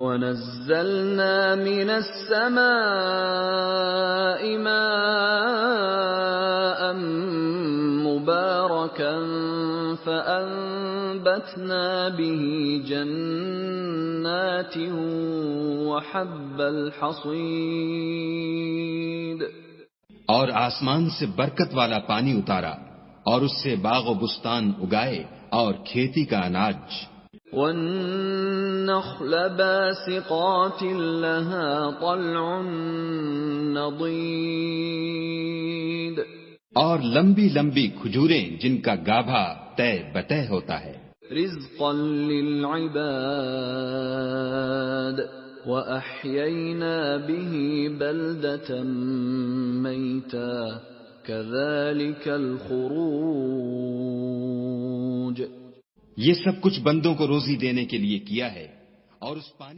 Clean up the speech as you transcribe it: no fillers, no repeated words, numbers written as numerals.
وَنَزَّلْنَا مِنَ السَّمَاءِ مَاءً مُبَارَكًا فَأَنبَتْنَا بِهِ جَنَّاتٍ وَحَبَّ الْحَصِيدِ. اور آسمان سے برکت والا پانی اتارا اور اس سے باغ و بستان اگائے اور کھیتی کا اناج. وَالنَّخْلَ بَاسِقَاتٍ لَهَا طَلْعٌ نَضِيدٌ. اور لمبی لمبی کھجوریں جن کا گابھا طے بطے ہوتا ہے. رِزْقًا لِلْعِبَادِ وَأَحْيَيْنَا بِهِ بَلْدَةً مَيْتًا كَذَلِكَ الْخُرُوجُ. یہ سب کچھ بندوں کو روزی دینے کے لیے کیا ہے اور اس پانی